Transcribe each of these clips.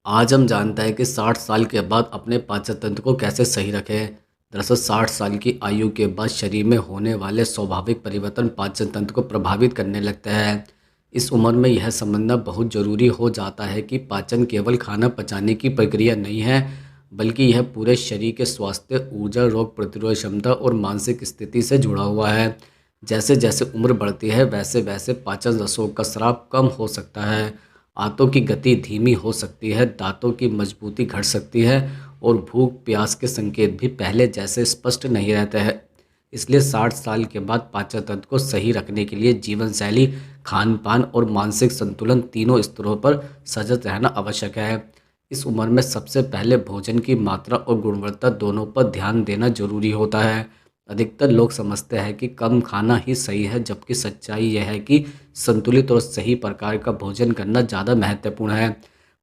आज हम जानते हैं कि 60 साल के बाद अपने पाचन तंत्र को कैसे सही रखें। दरअसल 60 साल की आयु के बाद शरीर में होने वाले स्वाभाविक परिवर्तन पाचन तंत्र को प्रभावित करने लगते हैं। इस उम्र में यह समझना बहुत ज़रूरी हो जाता है कि पाचन केवल खाना पचाने की प्रक्रिया नहीं है, बल्कि यह पूरे शरीर के स्वास्थ्य, ऊर्जा, रोग प्रतिरोध क्षमता और मानसिक स्थिति से जुड़ा हुआ है। जैसे जैसे उम्र बढ़ती है वैसे वैसे पाचन रसों का स्राव कम हो सकता है, आंतों की गति धीमी हो सकती है, दांतों की मजबूती घट सकती है और भूख प्यास के संकेत भी पहले जैसे स्पष्ट नहीं रहते हैं। इसलिए 60 साल के बाद पाचन तंत्र को सही रखने के लिए जीवन शैली, खान पान और मानसिक संतुलन तीनों स्तरों पर सजग रहना आवश्यक है। इस उम्र में सबसे पहले भोजन की मात्रा और गुणवत्ता दोनों पर ध्यान देना जरूरी होता है। अधिकतर लोग समझते हैं कि कम खाना ही सही है, जबकि सच्चाई यह है कि संतुलित और सही प्रकार का भोजन करना ज़्यादा महत्वपूर्ण है।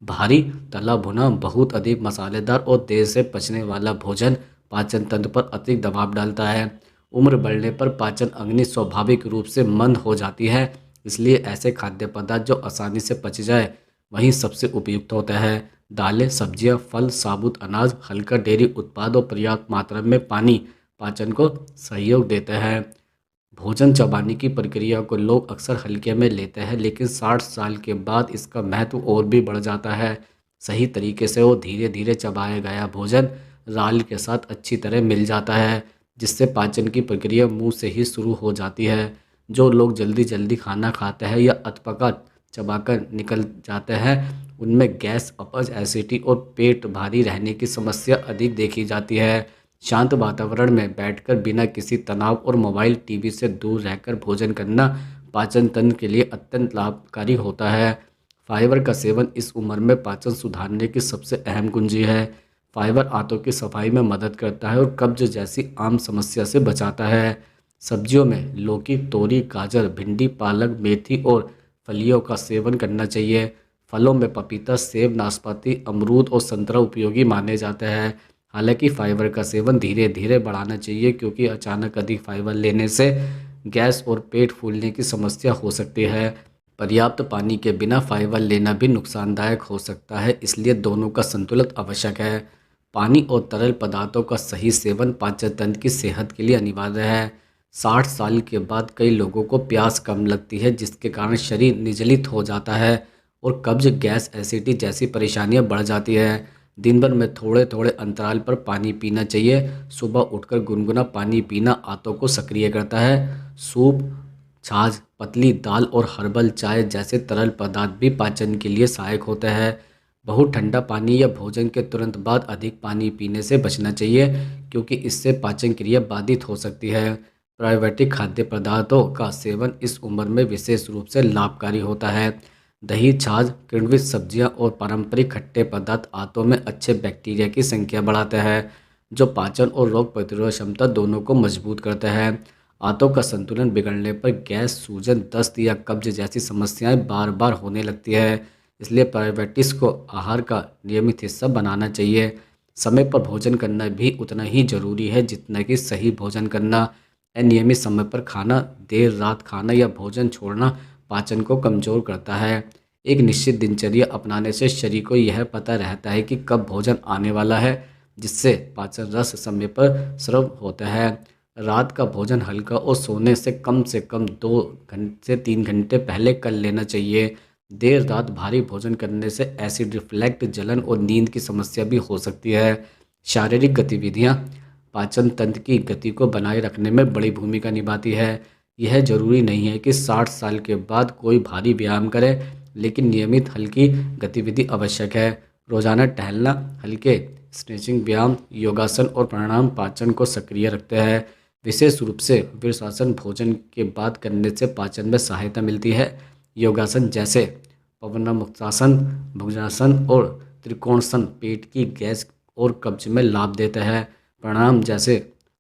भारी, तला भुना, बहुत अधिक मसालेदार और देर से पचने वाला भोजन पाचन तंत्र पर अतिरिक्त दबाव डालता है। उम्र बढ़ने पर पाचन अग्नि स्वाभाविक रूप से मंद हो जाती है, इसलिए ऐसे खाद्य पदार्थ जो आसानी से पच जाए वहीं सबसे उपयुक्त होता है। दालें, सब्जियां, फल, साबुत अनाज, हल्का डेयरी उत्पाद और पर्याप्त मात्रा में पानी पाचन को सहयोग देते हैं। भोजन चबाने की प्रक्रिया को लोग अक्सर हल्के में लेते हैं, लेकिन 60 साल के बाद इसका महत्व और भी बढ़ जाता है। सही तरीके से वो धीरे धीरे चबाया गया भोजन राल के साथ अच्छी तरह मिल जाता है, जिससे पाचन की प्रक्रिया मुंह से ही शुरू हो जाती है। जो लोग जल्दी जल्दी खाना खाते हैं या अधपका चबाकर निकल जाते हैं, उनमें गैस, अपच, एसिडिटी और पेट भारी रहने की समस्या अधिक देखी जाती है। शांत वातावरण में बैठकर बिना किसी तनाव और मोबाइल टीवी से दूर रहकर भोजन करना पाचन तंत्र के लिए अत्यंत लाभकारी होता है। फाइबर का सेवन इस उम्र में पाचन सुधारने की सबसे अहम कुंजी है। फाइबर आंतों की सफाई में मदद करता है और कब्ज जैसी आम समस्या से बचाता है। सब्जियों में लौकी, तोरी, गाजर, भिंडी, पालक, मेथी और फलियों का सेवन करना चाहिए। फलों में पपीता, सेब, नाशपाती, अमरूद और संतरा उपयोगी माने जाते हैं। हालांकि फाइबर का सेवन धीरे धीरे बढ़ाना चाहिए, क्योंकि अचानक अधिक फाइबर लेने से गैस और पेट फूलने की समस्या हो सकती है। पर्याप्त पानी के बिना फाइबर लेना भी नुकसानदायक हो सकता है, इसलिए दोनों का संतुलन आवश्यक है। पानी और तरल पदार्थों का सही सेवन पाचन तंत्र की सेहत के लिए अनिवार्य है। 60 साल के बाद कई लोगों को प्यास कम लगती है, जिसके कारण शरीर निर्जलित हो जाता है और कब्ज, गैस, एसिडिटी जैसी परेशानियां बढ़ जाती है। दिन भर में थोड़े थोड़े अंतराल पर पानी पीना चाहिए। सुबह उठकर गुनगुना पानी पीना आंतों को सक्रिय करता है। सूप, छाछ, पतली दाल और हर्बल चाय जैसे तरल पदार्थ भी पाचन के लिए सहायक होते हैं। बहुत ठंडा पानी या भोजन के तुरंत बाद अधिक पानी पीने से बचना चाहिए, क्योंकि इससे पाचन क्रिया बाधित हो सकती है। प्रायोबिक खाद्य पदार्थों का सेवन इस उम्र में विशेष रूप से लाभकारी होता है। दही, छाछ, किण्वित सब्जियां और पारंपरिक खट्टे पदार्थ आंतों में अच्छे बैक्टीरिया की संख्या बढ़ाते हैं, जो पाचन और रोग प्रतिरोध क्षमता दोनों को मजबूत करते हैं। आंतों का संतुलन बिगड़ने पर गैस, सूजन, दस्त या कब्ज जैसी समस्याएं बार बार होने लगती है। इसलिए प्रायोबिटिक्स को आहार का नियमित हिस्सा बनाना चाहिए। समय पर भोजन करना भी उतना ही जरूरी है जितना कि सही भोजन करना। अनियमित समय पर खाना, देर रात खाना या भोजन छोड़ना पाचन को कमजोर करता है। एक निश्चित दिनचर्या अपनाने से शरीर को यह पता रहता है कि कब भोजन आने वाला है, जिससे पाचन रस समय पर स्राव होता है। रात का भोजन हल्का और सोने से कम 2 से 3 घंटे पहले कर लेना चाहिए। देर रात भारी भोजन करने से एसिड रिफ्लेक्ट, जलन और नींद की समस्या भी हो सकती है। शारीरिक गतिविधियाँ पाचन तंत्र की गति को बनाए रखने में बड़ी भूमिका निभाती है। यह जरूरी नहीं है कि 60 साल के बाद कोई भारी व्यायाम करे, लेकिन नियमित हल्की गतिविधि आवश्यक है। रोजाना टहलना, हल्के स्ट्रेचिंग व्यायाम, योगासन और प्राणायाम पाचन को सक्रिय रखते हैं। विशेष रूप से वीर्षासन भोजन के बाद करने से पाचन में सहायता मिलती है। योगासन जैसे पवनमुक्तासन, भुजंगासन और त्रिकोणासन पेट की गैस और कब्ज में लाभ देते हैं। प्राणायाम जैसे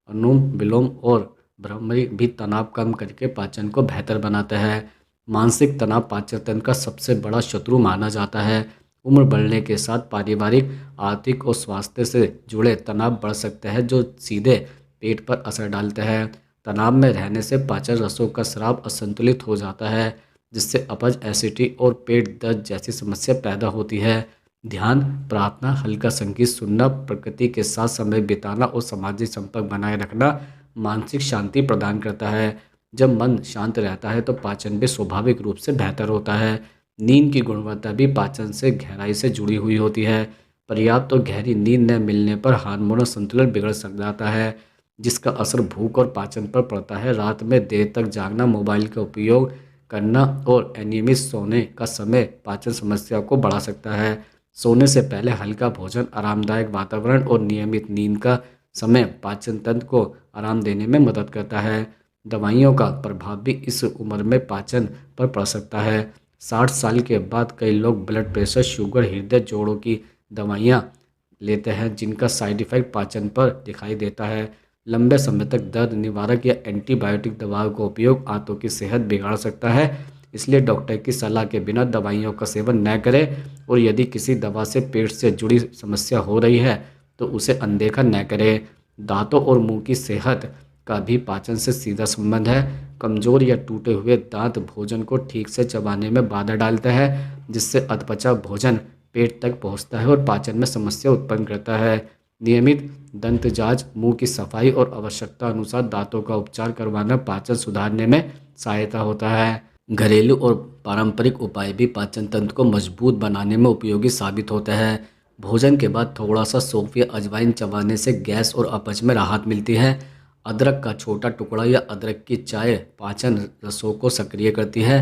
अनुलोम विलोम और भ्रामरी भी तनाव कम करके पाचन को बेहतर बनाता है। मानसिक तनाव पाचन तंत्र का सबसे बड़ा शत्रु माना जाता है। उम्र बढ़ने के साथ पारिवारिक, आर्थिक और स्वास्थ्य से जुड़े तनाव बढ़ सकते हैं, जो सीधे पेट पर असर डालते हैं। तनाव में रहने से पाचन रसों का स्राव असंतुलित हो जाता है, जिससे अपच, एसिडिटी और पेट दर्द जैसी समस्या पैदा होती है। ध्यान, प्रार्थना, हल्का संगीत सुनना, प्रकृति के साथ समय बिताना और सामाजिक संपर्क बनाए रखना मानसिक शांति प्रदान करता है। जब मन शांत रहता है तो पाचन भी स्वाभाविक रूप से बेहतर होता है। नींद की गुणवत्ता भी पाचन से गहराई से जुड़ी हुई होती है। पर्याप्त और गहरी नींद न मिलने पर हार्मोनल संतुलन बिगड़ सक जाता है, जिसका असर भूख और पाचन पर पड़ता है। रात में देर तक जागना, मोबाइल का उपयोग करना और अनियमित सोने का समय पाचन समस्या को बढ़ा सकता है। सोने से पहले हल्का भोजन, आरामदायक वातावरण और नियमित नींद का समय पाचन तंत्र को आराम देने में मदद करता है। दवाइयों का प्रभाव भी इस उम्र में पाचन पर पड़ सकता है। 60 साल के बाद कई लोग ब्लड प्रेशर, शुगर, हृदय जोड़ों की दवाइयाँ लेते हैं, जिनका साइड इफेक्ट पाचन पर दिखाई देता है। लंबे समय तक दर्द निवारक या एंटीबायोटिक दवाओं का उपयोग आंतों की सेहत बिगाड़ सकता है, इसलिए डॉक्टर की सलाह के बिना दवाइयों का सेवन न करें। और यदि किसी दवा से पेट से जुड़ी समस्या हो रही है तो उसे अनदेखा न करें। दांतों और मुंह की सेहत का भी पाचन से सीधा संबंध है। कमजोर या टूटे हुए दांत भोजन को ठीक से चबाने में बाधा डालते हैं, जिससे अधपचा भोजन पेट तक पहुंचता है और पाचन में समस्या उत्पन्न करता है। नियमित दंत जांच, मुंह की सफाई और आवश्यकता अनुसार दांतों का उपचार करवाना पाचन सुधारने में सहायता होता है। घरेलू और पारंपरिक उपाय भी पाचन तंत्र को मजबूत बनाने में उपयोगी साबित होते हैं। भोजन के बाद थोड़ा सा सौंफ या अजवाइन चबाने से गैस और अपच में राहत मिलती है। अदरक का छोटा टुकड़ा या अदरक की चाय पाचन रसों को सक्रिय करती है।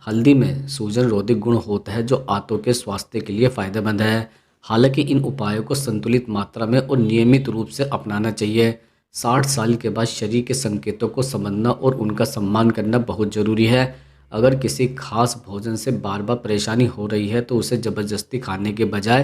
हल्दी में सूजन रोधी गुण होता है, जो आंतों के स्वास्थ्य के लिए फायदेमंद है। हालांकि इन उपायों को संतुलित मात्रा में और नियमित रूप से अपनाना चाहिए। 60 साल के बाद शरीर के संकेतों को समझना और उनका सम्मान करना बहुत जरूरी है। अगर किसी खास भोजन से बार बार परेशानी हो रही है तो उसे ज़बरदस्ती खाने के बजाय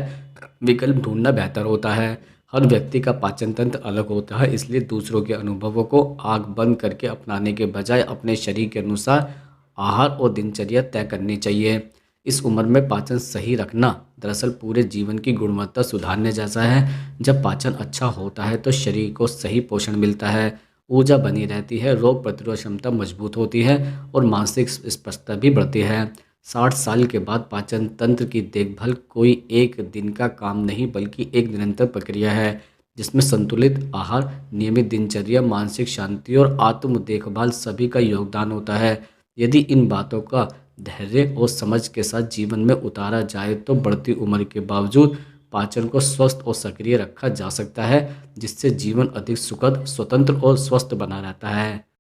विकल्प ढूंढना बेहतर होता है। हर व्यक्ति का पाचन तंत्र अलग होता है, इसलिए दूसरों के अनुभवों को आंख बंद करके अपनाने के बजाय अपने शरीर के अनुसार आहार और दिनचर्या तय करनी चाहिए। इस उम्र में पाचन सही रखना दरअसल पूरे जीवन की गुणवत्ता सुधारने जैसा है। जब पाचन अच्छा होता है तो शरीर को सही पोषण मिलता है, ऊर्जा बनी रहती है, रोग प्रतिरोध क्षमता मजबूत होती है और मानसिक स्पष्टता भी बढ़ती है। 60 साल के बाद पाचन तंत्र की देखभाल कोई एक दिन का काम नहीं, बल्कि एक निरंतर प्रक्रिया है, जिसमें संतुलित आहार, नियमित दिनचर्या, मानसिक शांति और आत्म देखभाल सभी का योगदान होता है। यदि इन बातों का धैर्य और समझ के साथ जीवन में उतारा जाए तो बढ़ती उम्र के बावजूद पाचन को स्वस्थ और सक्रिय रखा जा सकता है, जिससे जीवन अधिक सुखद, स्वतंत्र और स्वस्थ बना रहता है।